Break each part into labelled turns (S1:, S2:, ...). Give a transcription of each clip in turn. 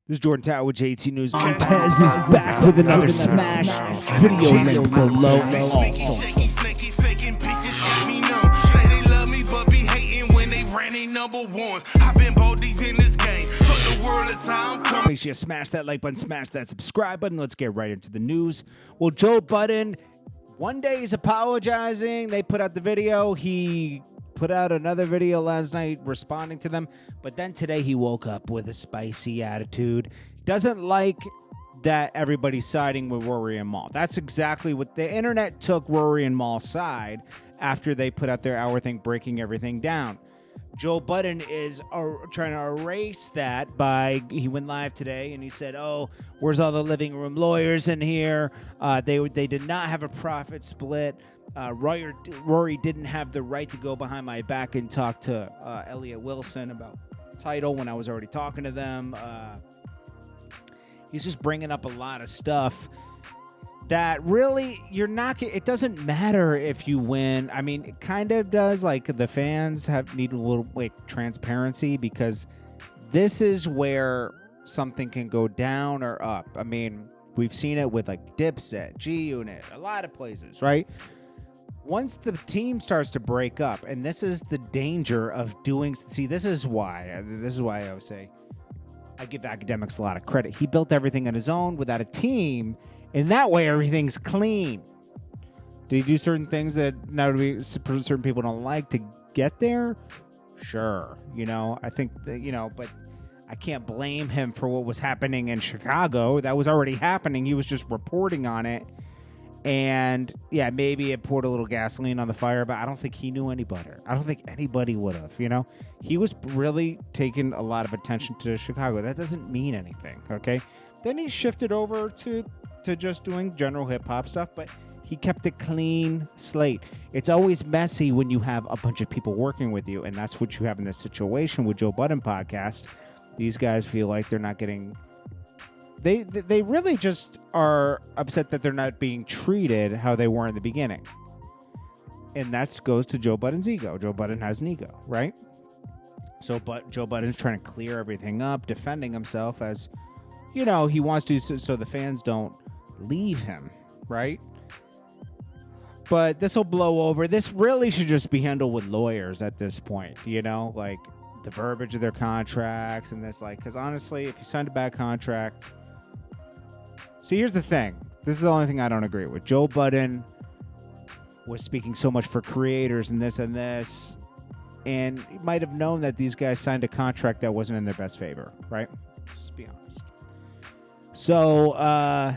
S1: This is JordanTower with JT News. Montez is back with another smash video link below.
S2: Sneaky, faking bitches got me numb. Say they love me, but be hating when they ran ain't number ones. I've been bold deep in this game. Fuck the world, it's how I'm coming.
S1: Make sure you smash that like button, smash that subscribe button. Let's get right into the news. Well, Joe Budden, one day he's apologizing. They put out the video. He put out another video last night responding to them, but then today he woke up with a spicy attitude. Doesn't like that everybody's siding with Rory and Mal. That's exactly what the internet took Rory and Mal's side after they put out their hour thing breaking everything down. Joe Budden is trying to erase that by, he went live today and he said, oh, where's all the living room lawyers in here? They did not have a profit split. Rory didn't have the right to go behind my back and talk to Elliot Wilson about title when I was already talking to them. He's just bringing up a lot of stuff that really it doesn't matter if you win. I mean, it kind of does. Like, the fans need a little transparency, because this is where something can go down or up. I mean, we've seen it with Dipset, G Unit, a lot of places, right? Once the team starts to break up, and this is the danger of doing. See, this is why I would say I give academics a lot of credit. He built everything on his own without a team. And that way, everything's clean. Did he do certain things that certain people don't like to get there? Sure. I think that, but I can't blame him for what was happening in Chicago. That was already happening. He was just reporting on it. And, yeah, maybe it poured a little gasoline on the fire, but I don't think he knew any better. I don't think anybody would have, He was really taking a lot of attention to Chicago. That doesn't mean anything, okay? Then he shifted over to just doing general hip-hop stuff, but he kept a clean slate. It's always messy when you have a bunch of people working with you, and that's what you have in this situation with Joe Budden podcast. These guys feel like they're not getting... They really just are upset that they're not being treated how they were in the beginning. And that goes to Joe Budden's ego. Joe Budden has an ego, right? So Joe Budden's trying to clear everything up, defending himself as, he wants to, so the fans don't leave him, right? But this will blow over. This really should just be handled with lawyers at this point, the verbiage of their contracts and this, because honestly, if you signed a bad contract... See, here's the thing. This is the only thing I don't agree with. Joe Budden was speaking so much for creators and this, and he might have known that these guys signed a contract that wasn't in their best favor, right? Just be honest. So,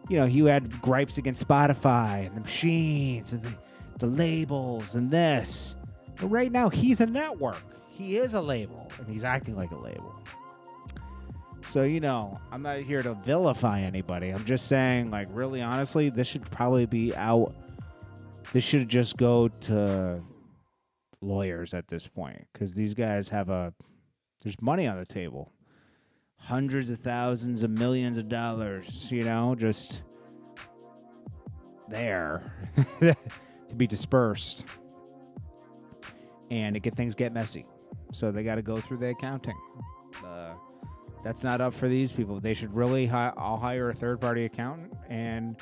S1: he had gripes against Spotify and the machines and the labels and this. But right now, he's a network. He is a label, and he's acting like a label. So, I'm not here to vilify anybody. I'm just saying, really honestly, this should probably be out. This should just go to lawyers at this point, because these guys there's money on the table. Hundreds of thousands of millions of dollars, just there to be dispersed. And things get messy. So they got to go through the accounting. That's not up for these people. They should really I'll hire a third-party accountant, and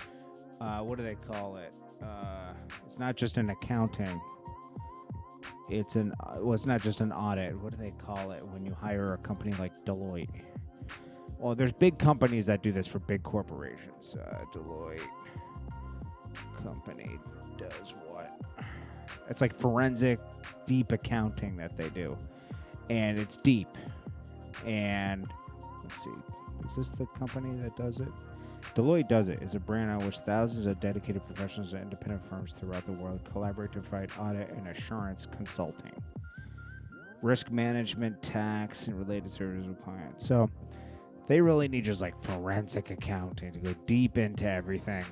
S1: what do they call it? It's not just an accounting. It's not just an audit. What do they call it when you hire a company like Deloitte? Well, there's big companies that do this for big corporations. Deloitte company does what? It's like forensic, deep accounting that they do, and it's deep. And let's see, is this the company that does it? Deloitte does it. Is a brand on which thousands of dedicated professionals and independent firms throughout the world collaborate to provide audit and assurance consulting, risk management, tax, and related services with clients. So they really need just forensic accounting to go deep into everything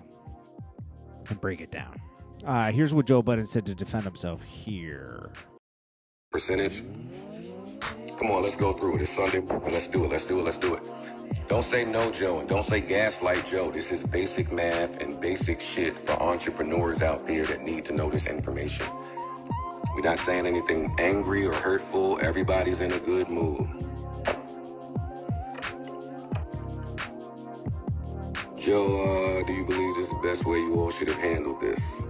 S1: and break it down. Here's what Joe Budden said to defend himself here.
S3: Percentage. Come on, let's go through it. It's Sunday. Let's do it. Don't say no, Joe, and don't say gaslight, Joe. This is basic math and basic shit for entrepreneurs out there that need to know this information. We're not saying anything angry or hurtful. Everybody's in a good mood. Joe, do you believe this is the best way you all should have handled this?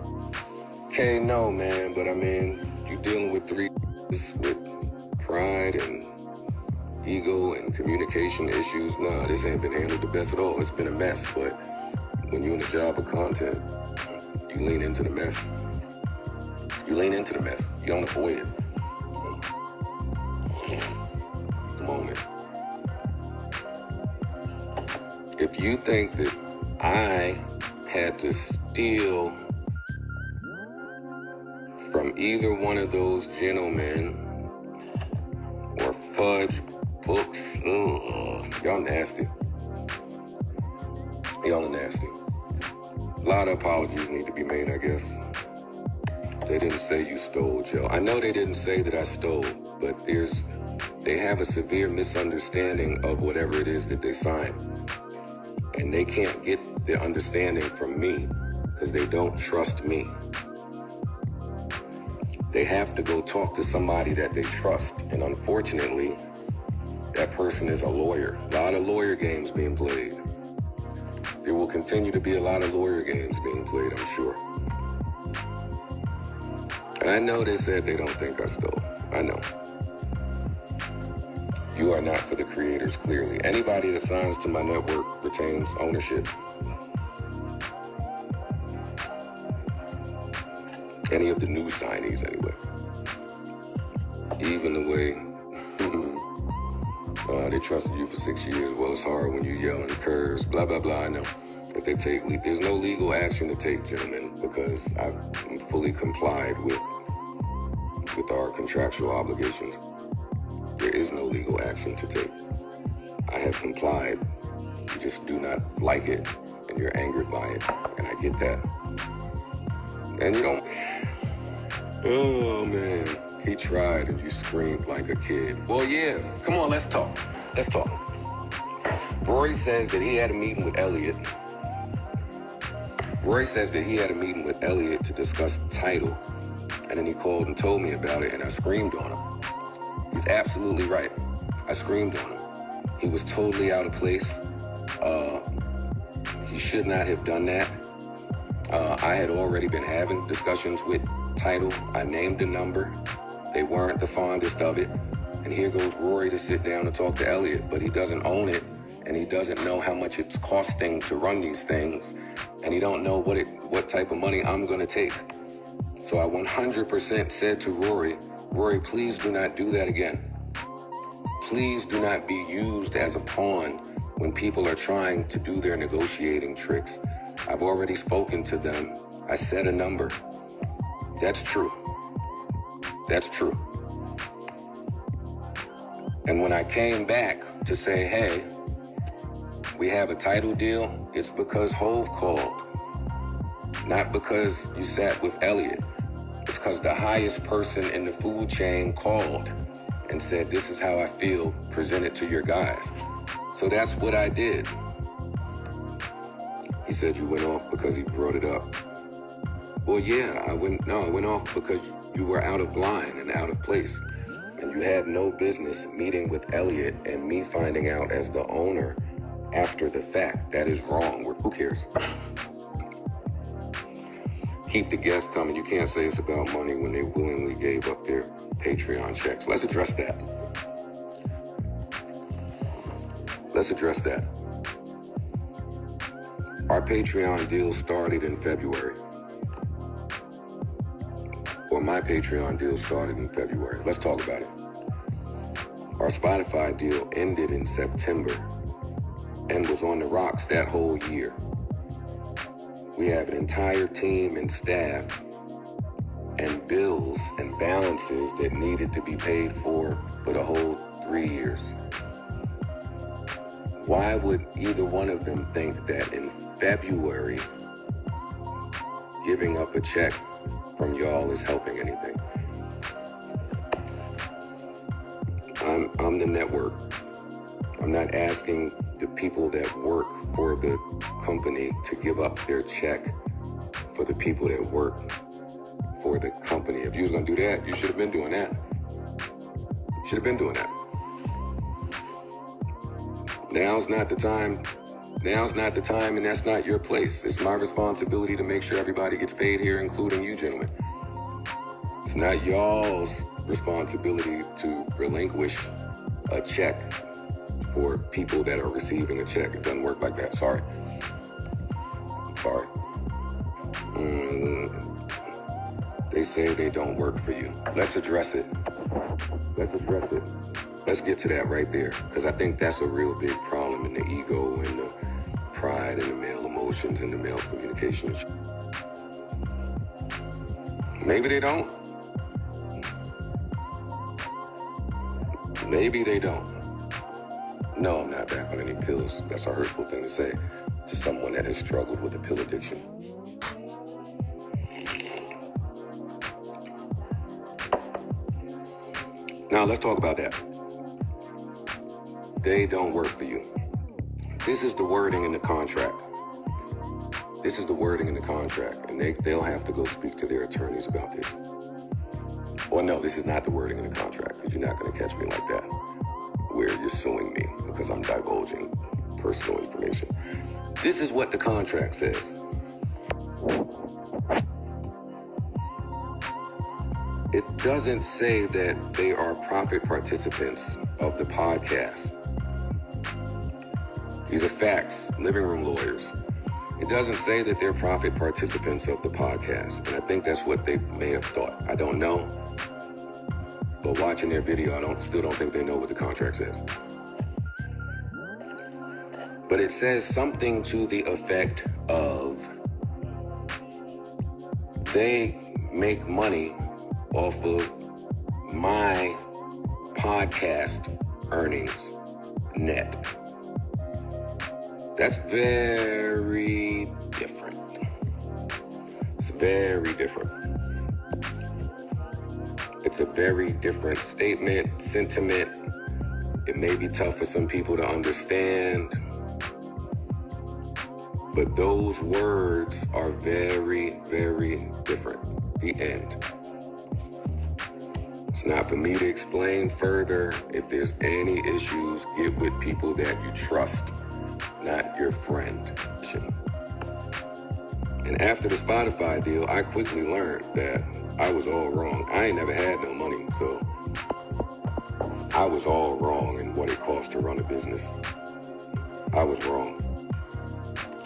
S3: Okay, no, man, but I mean, you're dealing with three with pride and ego and communication issues. Nah, this ain't been handled the best at all. It's been a mess, but when you're in the job of content, you lean into the mess. You lean into the mess. You don't avoid it. Moment. If you think that I had to steal from either one of those gentlemen or fudge books, y'all nasty. Y'all are nasty. A lot of apologies need to be made, I guess. They didn't say you stole, Joe. I know they didn't say that I stole, but they have a severe misunderstanding of whatever it is that they signed. And they can't get the understanding from me because they don't trust me. They have to go talk to somebody that they trust. And unfortunately, that person is a lawyer. A lot of lawyer games being played. There will continue to be a lot of lawyer games being played, I'm sure. I know they said they don't think I stole. I know. You are not for the creators, clearly. Anybody that signs to my network retains ownership. Any of the new signees, anyway. Even the way they trusted you for 6 years. Well, it's hard when you yell in curves, blah, blah, blah. I know. If they take, there's no legal action to take, gentlemen, because I'm fully complied with our contractual obligations. There is no legal action to take. I have complied. You just do not like it, and you're angered by it, and I get that. And you don't... Oh, man. He tried, and you screamed like a kid. Well, yeah. Come on, let's talk. Let's talk. Rory says that he had a meeting with Elliot. Rory says that he had a meeting with Elliot to discuss title, and then he called and told me about it, and I screamed on him. He's absolutely right. I screamed on him. He was totally out of place. He should not have done that. I had already been having discussions with title. I named a number. They weren't the fondest of it. And here goes Rory to sit down and talk to Elliot, but he doesn't own it, and he doesn't know how much it's costing to run these things, and he don't know what type of money I'm gonna take. So I 100% said to Rory, please do not do that again. Please do not be used as a pawn when people are trying to do their negotiating tricks. I've already spoken to them. I said a number. That's true. That's true. And when I came back to say, hey, we have a title deal, it's because Hove called. Not because you sat with Elliot. It's because the highest person in the food chain called and said, this is how I feel, present it to your guys. So that's what I did. He said you went off because he brought it up. Well, yeah, I went off because you were out of line and out of place. And you had no business meeting with Elliot and me finding out as the owner after the fact. That is wrong. Who cares? Keep the guests coming. You can't say it's about money when they willingly gave up their Patreon checks. Let's address that. Let's address that. Our Patreon deal started in February. Or my Patreon deal started in February. Let's talk about it. Our Spotify deal ended in September and was on the rocks that whole year. We have an entire team and staff and bills and balances that needed to be paid for the whole 3 years. Why would either one of them think that in February, giving up a check from y'all is helping anything? I'm the network. I'm not asking the people that work for the company to give up their check for the people that work for the company. If you was gonna do that, you should have been doing that. Should have been doing that. Now's not the time Now's not the time, and that's not your place. It's my responsibility to make sure everybody gets paid here, including you gentlemen. It's not y'all's responsibility to relinquish a check for people that are receiving a check. It doesn't work like that. Sorry. They say they don't work for you. Let's address it. Let's get to that right there, because I think that's a real big problem in the ego and the pride and the male emotions and the male communications. Maybe they don't. Maybe they don't. No, I'm not back on any pills. That's a hurtful thing to say to someone that has struggled with a pill addiction. Now, let's talk about that. They don't work for you. This is the wording in the contract. And they'll have to go speak to their attorneys about this. Well, no, this is not the wording in the contract, because you're not going to catch me like that, where you're suing me because I'm divulging personal information. This is what the contract says. It doesn't say that they are profit participants of the podcast. These are facts, living room lawyers. It doesn't say that they're profit participants of the podcast, and I think that's what they may have thought. I don't know, but watching their video, I still don't think they know what the contract says. But it says something to the effect of they make money off of my podcast earnings net. That's very different. It's very different. It's a very different statement, sentiment. It may be tough for some people to understand, but those words are very, very different. The end. It's not for me to explain further. If there's any issues, get with people that you trust, not your friend. And after the Spotify deal, I quickly learned that I was all wrong. I ain't never had no money, so I was all wrong in what it costs to run a business. I was wrong.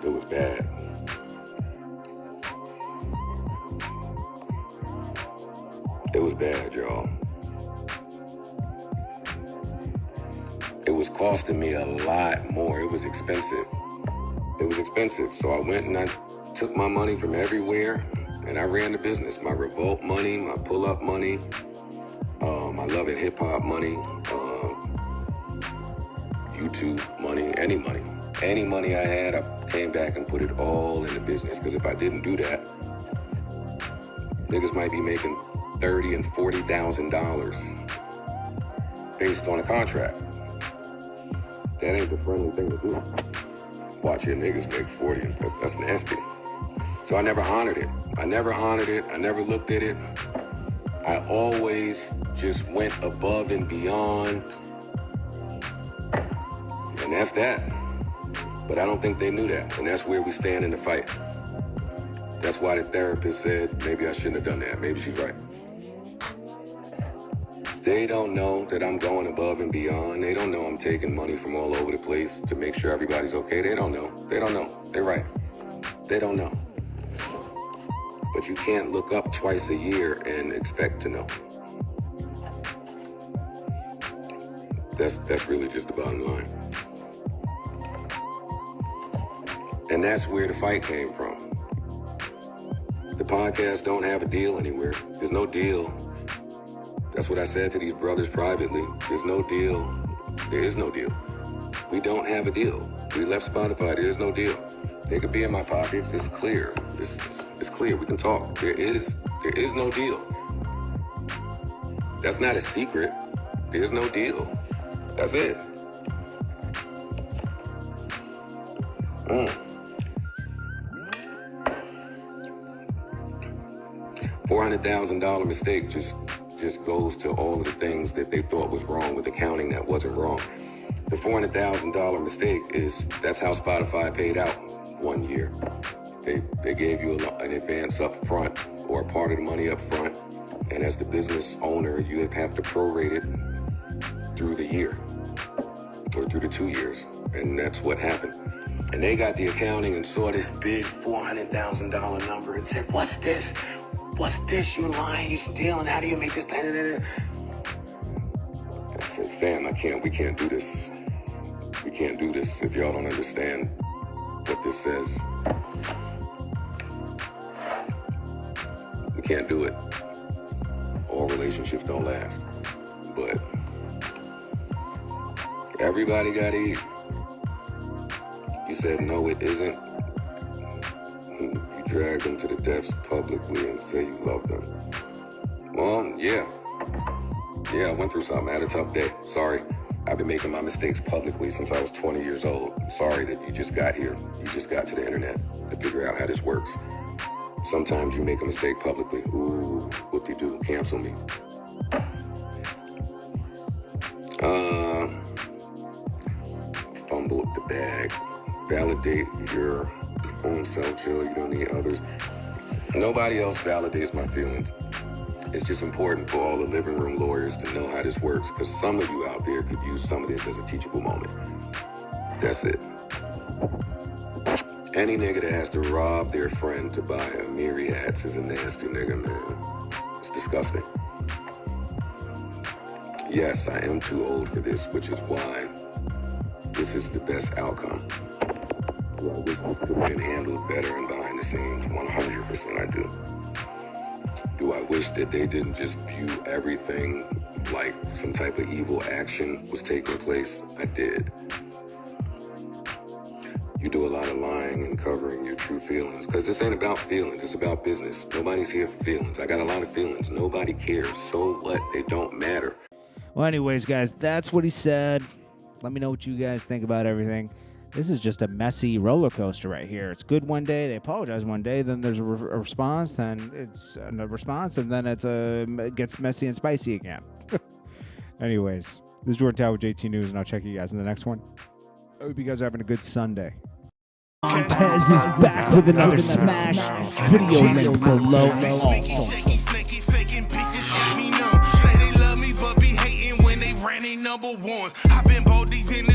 S3: It was bad. It was bad, y'all. It was costing me a lot more. It was expensive. So I went and I took my money from everywhere and I ran the business. My revolt money, my pull-up money, my love and hip-hop money, YouTube money, any money. Any money I had, I came back and put it all in the business. Because if I didn't do that, niggas might be making $30,000 and $40,000 based on a contract. That ain't the friendly thing to do. Watch your niggas make 40, and that's nasty. So I never honored it. I never looked at it. I always just went above and beyond. And that's that. But I don't think they knew that. And that's where we stand in the fight. That's why the therapist said, maybe I shouldn't have done that. Maybe she's right. They don't know that I'm going above and beyond. They don't know I'm taking money from all over the place to make sure everybody's okay. They don't know. They're right. They don't know. But you can't look up twice a year and expect to know. That's really just the bottom line. And that's where the fight came from. The podcast don't have a deal anywhere. There's no deal. That's what I said to these brothers privately. There's no deal. There is no deal. We don't have a deal. We left Spotify. There is no deal. They could be in my pockets. It's clear. It's clear. We can talk. There is no deal. That's not a secret. There's no deal. That's it. $400,000 mistake just goes to all of the things that they thought was wrong with accounting that wasn't wrong. The $400,000 mistake that's how Spotify paid out 1 year. They gave you an advance up front or a part of the money up front, and as the business owner, you have to prorate it through the year or through the 2 years, and that's what happened. And they got the accounting and saw this big $400,000 number and said, "What's this? What's this? You lying? You stealing? How do you make this?" I said, "Fam, we can't do this. We can't do this if y'all don't understand what this says. We can't do it. All relationships don't last." But everybody got to eat. You said, "No, it isn't." You drag them to the depths publicly and say you love them. Well, yeah. Yeah, I went through something. I had a tough day. Sorry. I've been making my mistakes publicly since I was 20 years old. I'm sorry that you just got here. You just got to the internet to figure out how this works. Sometimes you make a mistake publicly. Ooh, whoop-de-doo, cancel me. Fumble with the bag. Validate your own self, Joe. You don't need others. Nobody else validates my feelings. It's just important for all the living room lawyers to know how this works, because some of you out there could use some of this as a teachable moment. That's it. Any nigga that has to rob their friend to buy a myriads is a nasty nigga, man. It's disgusting. Yes, I am too old for this, which is why this is the best outcome. Well, it could have been handled better and behind the scenes. 100% I do. Do I wish that they didn't just view everything like some type of evil action was taking place? I did. You do a lot of lying and covering your true feelings, because this ain't about feelings, it's about business. Nobody's here for feelings. I got a lot of feelings. Nobody cares. So what? They don't matter.
S1: Well, anyways, guys, that's what he said. Let me know what you guys think about everything. This is just a messy roller coaster right here. It's good one day, they apologize one day, then there's a response, then it's a response, and then it gets messy and spicy again. Anyways, this is Jordan Tower with JT News, and I'll check you guys in the next one. I hope you guys are having a good Sunday. Montez is back with another smash video link below.
S2: Sneaky, faking bitches got me numb. Say they love me, but be hating when they ran they number ones. I've been bold deep in